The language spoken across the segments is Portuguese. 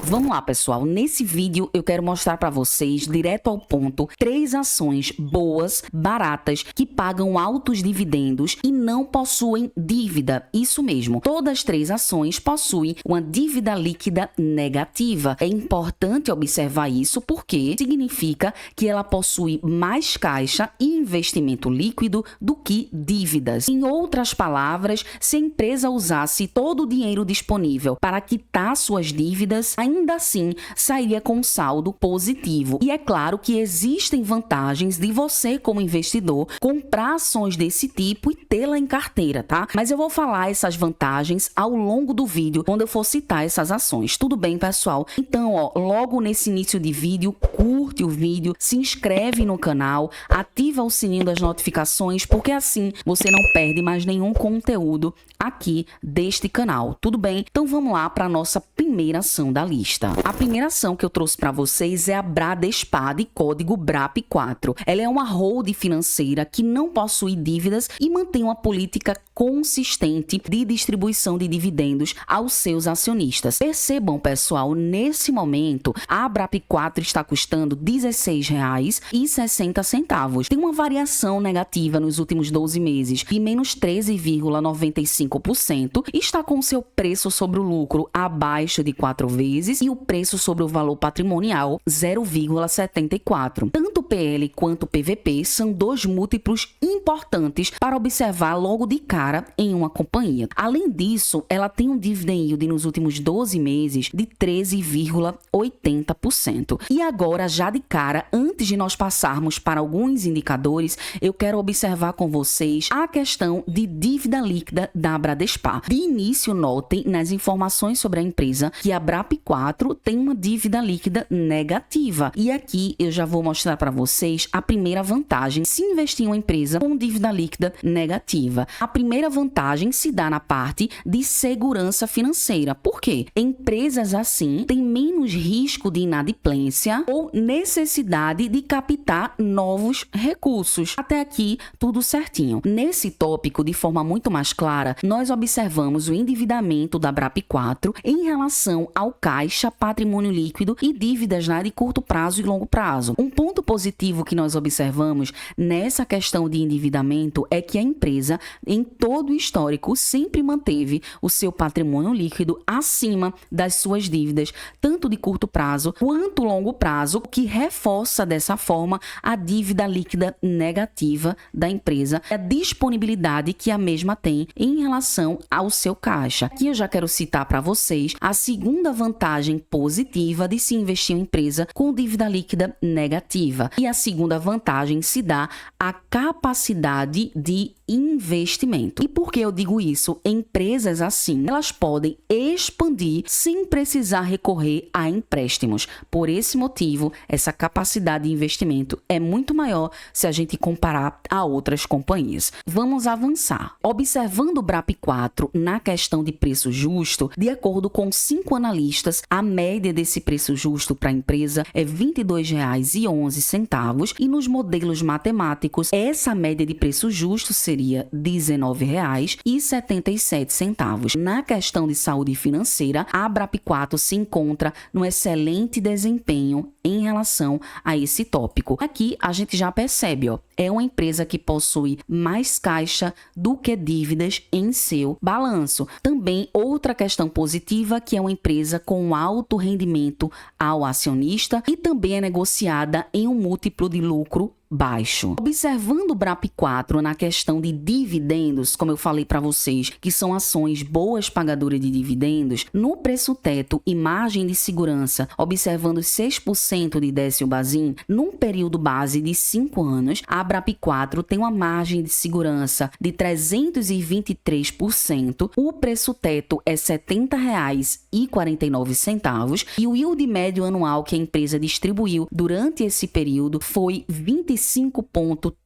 Vamos lá, pessoal. Nesse vídeo eu quero mostrar para vocês, direto ao ponto, 3 ações boas, baratas, que pagam altos dividendos e não possuem dívida. Isso mesmo. Todas as 3 ações possuem uma dívida líquida negativa. É importante observar isso porque significa que ela possui mais caixa e investimento líquido do que dívidas. Em outras palavras, se a empresa usasse todo o dinheiro disponível para quitar suas dívidas, ainda assim sairia com um saldo positivo. E é claro que existem vantagens de você, como investidor, comprar ações desse tipo e tê-la em carteira, tá? Mas eu vou falar essas vantagens ao longo do vídeo, quando eu for citar essas ações. Tudo bem, pessoal? Então, logo nesse início de vídeo, curte o vídeo, se inscreve no canal, ativa o sininho das notificações, porque assim você não perde mais nenhum conteúdo aqui deste canal. Tudo bem? Então vamos lá para a nossa primeira ação da lista. A primeira ação que eu trouxe para vocês é a Bradespar, de código BRAP4. Ela é uma holding financeira que não possui dívidas e mantém uma política consistente de distribuição de dividendos aos seus acionistas. Percebam, pessoal, nesse momento a BRAP4 está custando R$ 16,60. Tem uma variação negativa nos últimos 12 meses de menos 13,95% e está com seu preço sobre o lucro abaixo de 4 vezes e o preço sobre o valor patrimonial 0,74. Tanto o PL quanto o PVP são 2 múltiplos importantes para observar logo de cara em uma companhia. Além disso, ela tem um dividend yield nos últimos 12 meses de 13,80%. E agora, já de cara, antes de nós passarmos para alguns indicadores, eu quero observar com vocês a questão de dívida líquida da Bradespar. De início, notem nas informações sobre a empresa que a BRAP4 tem uma dívida líquida negativa. E aqui eu já vou mostrar para vocês a primeira vantagem se investir em uma empresa com dívida líquida negativa. A primeira vantagem se dá na parte de segurança financeira. Por quê? Empresas assim têm menos risco de inadimplência ou necessidade de captar novos recursos. Até aqui, tudo certinho. Nesse tópico, de forma muito mais clara, nós observamos o endividamento da BRAP4 em relação ao caixa, patrimônio líquido e dívidas de curto prazo e longo prazo. Um ponto positivo que nós observamos nessa questão de endividamento é que a empresa, em todo o histórico, sempre manteve o seu patrimônio líquido acima das suas dívidas, tanto de curto prazo quanto longo prazo, o que reforça dessa forma a dívida líquida negativa da empresa, a disponibilidade que a mesma tem em relação ao seu caixa. Aqui eu já quero citar para vocês a segunda vantagem positiva de se investir em empresa com dívida líquida negativa. E a segunda vantagem se dá à capacidade de investimento. E por que eu digo isso? Empresas assim, elas podem expandir sem precisar recorrer a empréstimos. Por esse motivo, essa capacidade de investimento é muito maior se a gente comparar a outras companhias. Vamos avançar. Observando o BRAP4 na questão de preço justo, de acordo com 5 analistas, a média desse preço justo para a empresa é R$ 22,11 e nos modelos matemáticos, essa média de preço justo seria R$ 19,77. Na questão de saúde financeira, a BRAP4 se encontra no excelente desempenho em relação a esse tópico. Aqui a gente já percebe, é uma empresa que possui mais caixa do que dívidas em seu balanço. Também outra questão positiva, que é uma empresa com alto rendimento ao acionista e também é negociada em um múltiplo de lucro baixo. Observando o BRAP4 na questão de dividendos, como eu falei para vocês, que são ações boas pagadoras de dividendos, no preço teto e margem de segurança, observando 6% de Décio Bazin, num período base de 5 anos, a BRAP4 tem uma margem de segurança de 323%, o preço teto é R$ 70,49 e o yield médio anual que a empresa distribuiu durante esse período foi 25,30%.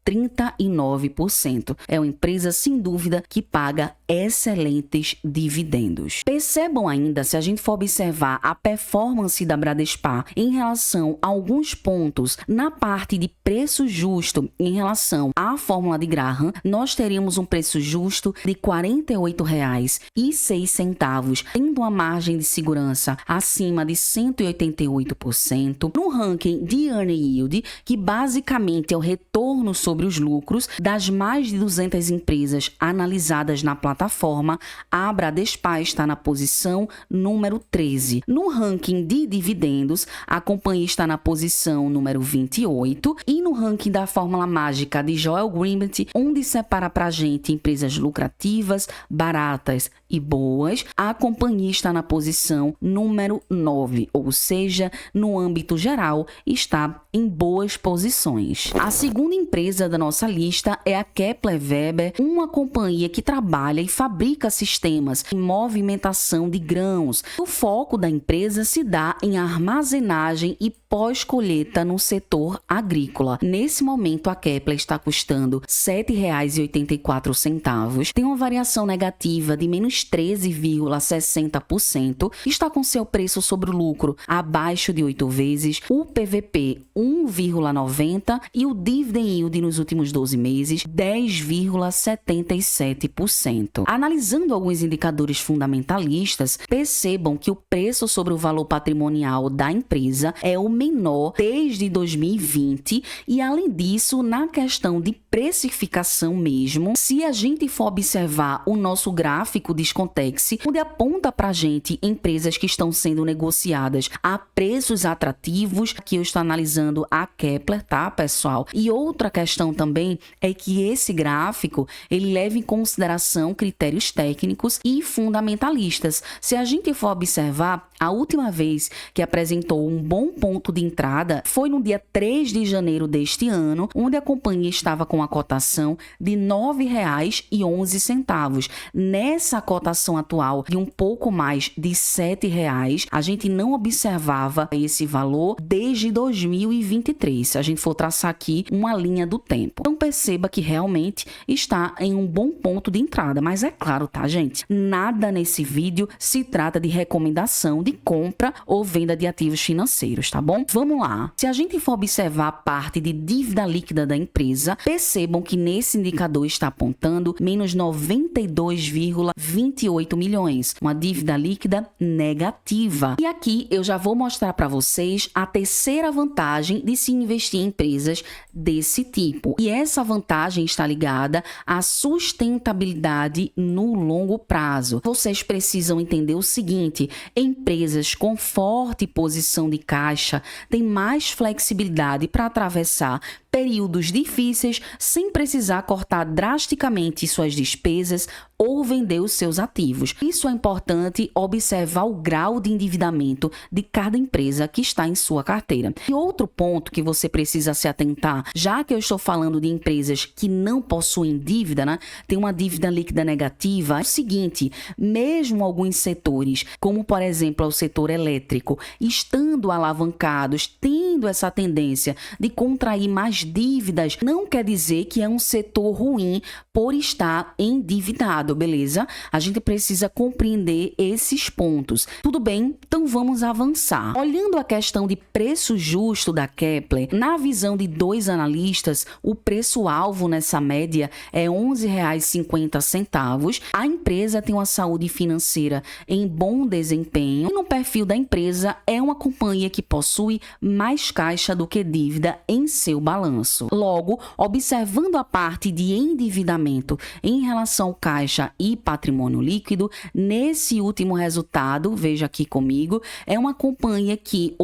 39%. É uma empresa, sem dúvida, que paga excelentes dividendos. Percebam ainda, se a gente for observar a performance da Bradespar em relação a alguns pontos na parte de preço justo em relação à fórmula de Graham, nós teríamos um preço justo de R$ 48,06, tendo uma margem de segurança acima de 188%. No ranking de Earning Yield, que basicamente é o retorno sobre os lucros das mais de 200 empresas analisadas na plataforma, a Bradespar está na posição número 13. No ranking de dividendos, a companhia está na posição número 28 e no ranking da fórmula mágica de Joel Greenblatt, onde separa pra gente empresas lucrativas, baratas e boas, a companhia está na posição número 9, ou seja, no âmbito geral, está em boas posições. A segunda empresa da nossa lista é a Kepler Weber, uma companhia que trabalha e fabrica sistemas de movimentação de grãos. O foco da empresa se dá em armazenagem e pós-colheita no setor agrícola. Nesse momento, a Kepler está custando R$ 7,84, tem uma variação negativa de menos 13,60%, está com seu preço sobre o lucro abaixo de 8 vezes, o PVP 1,90 e o Dividend Yield nos últimos 12 meses 10,77%. Analisando alguns indicadores fundamentalistas, percebam que o preço sobre o valor patrimonial da empresa é o menor desde 2020 e, além disso, na questão de precificação mesmo, se a gente for observar o nosso gráfico Discontex, onde aponta para a gente empresas que estão sendo negociadas a preços atrativos, aqui eu estou analisando a Kepler, tá, pessoal? E outra questão também é que esse gráfico, ele leva em consideração critérios técnicos e fundamentalistas. Se a gente for observar, a última vez que apresentou um bom ponto de entrada foi no dia 3 de janeiro deste ano, onde a companhia estava com a cotação de R$ 9,11. Nessa cotação atual de um pouco mais de R$ 7,00, a gente não observava esse valor desde 2023, se a gente for traçar aqui uma linha do tempo. Então perceba que realmente está em um bom ponto de entrada, mas é claro, tá, gente? Nada nesse vídeo se trata de recomendação de compra ou venda de ativos financeiros, tá bom? Vamos lá. Se a gente for observar a parte de dívida líquida da empresa, percebam que nesse indicador está apontando menos 92,28 milhões, uma dívida líquida negativa. E aqui eu já vou mostrar para vocês a terceira vantagem de se investir em empresas desse tipo. E essa vantagem está ligada à sustentabilidade no longo prazo. Vocês precisam entender o seguinte: empresas com forte posição de caixa têm mais flexibilidade para atravessar períodos difíceis sem precisar cortar drasticamente suas despesas ou vender os seus ativos. Isso é importante observar o grau de endividamento de cada empresa que está em sua carteira. E outro ponto que você precisa se atentar, já que eu estou falando de empresas que não possuem dívida, né, tem uma dívida líquida negativa, é o seguinte: mesmo alguns setores, como por exemplo o setor elétrico, estando alavancados, tendo essa tendência de contrair mais dívidas, não quer dizer que é um setor ruim por estar endividado, beleza? A gente precisa compreender esses pontos. Tudo bem? Então vamos avançar. Olhando a questão de preço justo da Kepler, na visão de dois analistas, o preço-alvo nessa média é R$ 11,50. A empresa tem uma saúde financeira em bom desempenho e no perfil da empresa é uma companhia que possui mais caixa do que dívida em seu balanço. Logo, observando a parte de endividamento em relação ao caixa e patrimônio líquido, nesse último resultado, veja aqui comigo, é uma companhia que,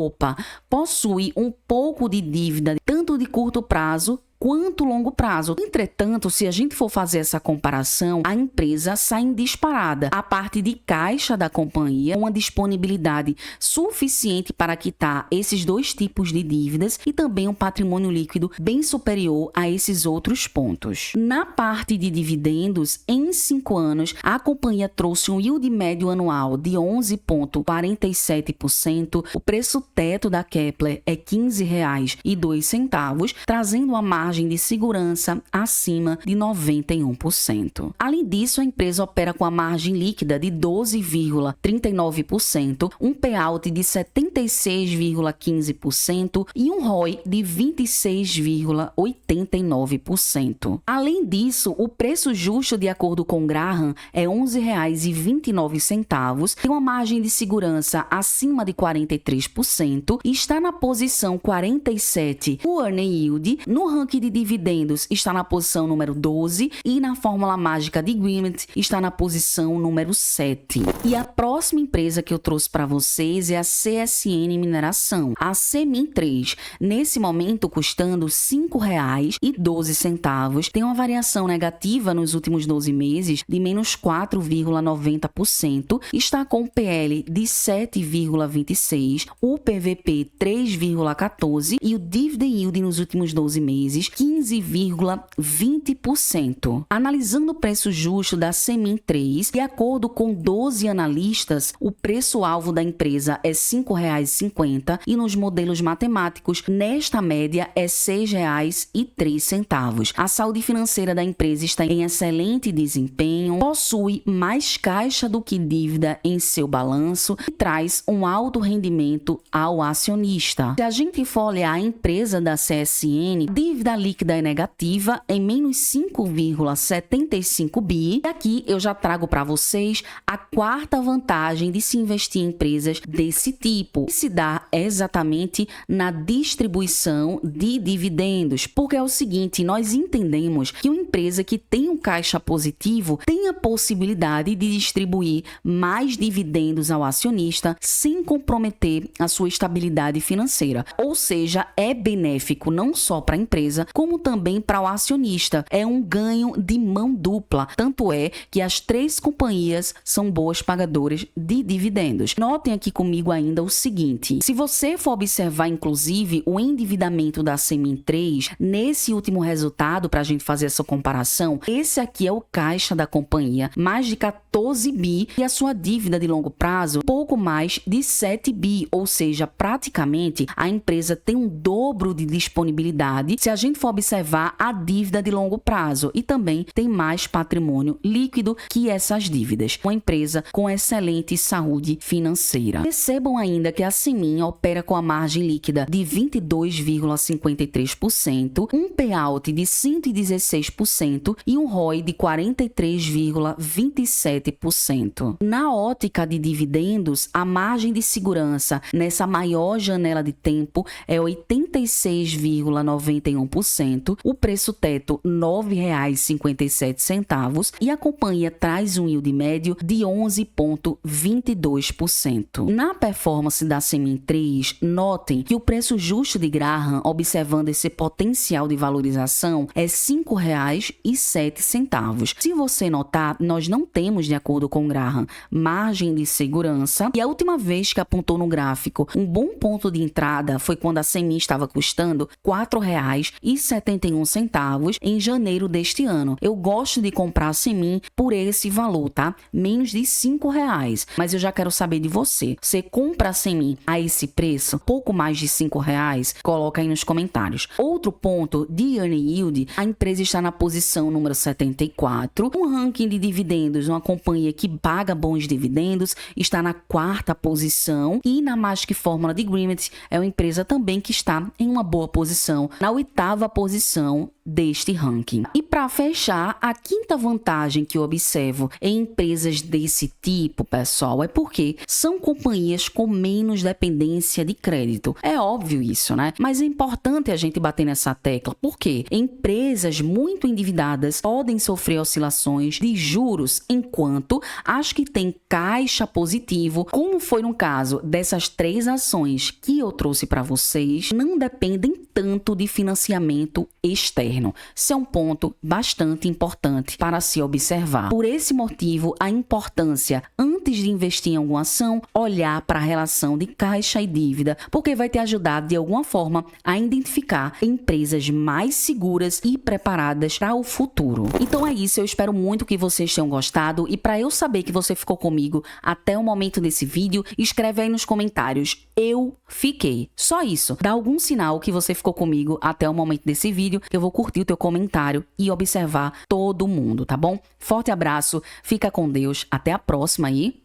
possui um pouco de dívida, tanto de curto prazo quanto longo prazo. Entretanto, se a gente for fazer essa comparação, a empresa sai em disparada. A parte de caixa da companhia, uma disponibilidade suficiente para quitar esses dois tipos de dívidas e também um patrimônio líquido bem superior a esses outros pontos. Na parte de dividendos, em 5 anos, a companhia trouxe um yield médio anual de 11,47%. O preço teto da Kepler é R$ 15,02, trazendo uma margem margem de segurança acima de 91%. Além disso, a empresa opera com a margem líquida de 12,39%, um payout de 76,15% e um ROI de 26,89%. Além disso, o preço justo, de acordo com Graham, é R$ 11,29, tem uma margem de segurança acima de 43% e está na posição 47. O Earning Yield, no ranking de dividendos, está na posição número 12 e na fórmula mágica de Greenwich está na posição número 7. E a próxima empresa que eu trouxe para vocês é a CSN Mineração, a CMIN3, nesse momento custando R$ 5,12, tem uma variação negativa nos últimos 12 meses de menos 4,90%, está com o PL de 7,26, o PVP 3,14 e o Dividend Yield nos últimos 12 meses 15,20%. Analisando o preço justo da CMIN3, de acordo com 12 analistas, o preço-alvo da empresa é R$ 5,50 e nos modelos matemáticos, nesta média, é R$ 6,03. A saúde financeira da empresa está em excelente desempenho, possui mais caixa do que dívida em seu balanço e traz um alto rendimento ao acionista. Se a gente for olhar a empresa da CSN, dívida líquida é negativa em menos 5,75 bi. E aqui eu já trago para vocês a quarta vantagem de se investir em empresas desse tipo, que se dá exatamente na distribuição de dividendos. Porque é o seguinte, nós entendemos que uma empresa que tem um caixa positivo tem a possibilidade de distribuir mais dividendos ao acionista sem comprometer a sua estabilidade financeira. Ou seja, é benéfico não só para a empresa, como também para o acionista. É um ganho de mão dupla. Tanto é que as três companhias são boas pagadoras de dividendos. Notem aqui comigo ainda o seguinte, se você for observar inclusive o endividamento da CMIN3, nesse último resultado, para a gente fazer essa comparação, esse aqui é o caixa da companhia, mais de 14 bi, e a sua dívida de longo prazo, pouco mais de 7 bi, ou seja, praticamente a empresa tem um dobro de disponibilidade se a gente for observar a dívida de longo prazo, e também tem mais patrimônio líquido que essas dívidas. Uma empresa com excelente saúde financeira. Percebam ainda que a CMIN opera com a margem líquida de 22,53%, um payout de 116% e um ROI de 43,27%. Na ótica de dividendos, a margem de segurança nessa maior janela de tempo é 86,91%, o preço teto R$ 9,57 e a companhia traz um yield médio de 11,22%. Na performance da CMIN3, notem que o preço justo de Graham, observando esse potencial de valorização, é R$ 5,07. Se você notar, nós não temos, de acordo com Graham, margem de segurança, e a última vez que apontou no gráfico um bom ponto de entrada foi quando a CMIN estava custando R$ 4,71 em janeiro deste ano. Eu gosto de comprar a CMIN por esse valor, tá? Menos de R$ 5,00. Mas eu já quero saber de você. Você compra a CMIN a esse preço? Pouco mais de R$ 5,00? Coloca aí nos comentários. Outro ponto de Earning Yield, a empresa está na posição número 74. Um ranking de dividendos, uma companhia que paga bons dividendos, está na quarta posição. E na Magic Fórmula de Greenwich, é uma empresa também que está em uma boa posição, na oitava posição deste ranking. E para fechar, a quinta vantagem que eu observo em empresas desse tipo, pessoal, é porque são companhias com menos dependência de crédito. É óbvio isso, né? Mas é importante a gente bater nessa tecla, porque empresas muito endividadas podem sofrer oscilações de juros, enquanto as que têm caixa positivo, como foi no caso dessas três ações que eu trouxe para vocês, não dependem tanto de financiamento externo. Isso é um ponto bastante importante para se observar. Por esse motivo, a importância, antes antes de investir em alguma ação, olhar para a relação de caixa e dívida, porque vai te ajudar de alguma forma a identificar empresas mais seguras e preparadas para o futuro. Então é isso, eu espero muito que vocês tenham gostado e para eu saber que você ficou comigo até o momento desse vídeo, escreve aí nos comentários: eu fiquei. Só isso. Dá algum sinal que você ficou comigo até o momento desse vídeo, que eu vou curtir o teu comentário e observar todo mundo, tá bom? Forte abraço, fica com Deus, até a próxima e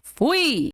fui!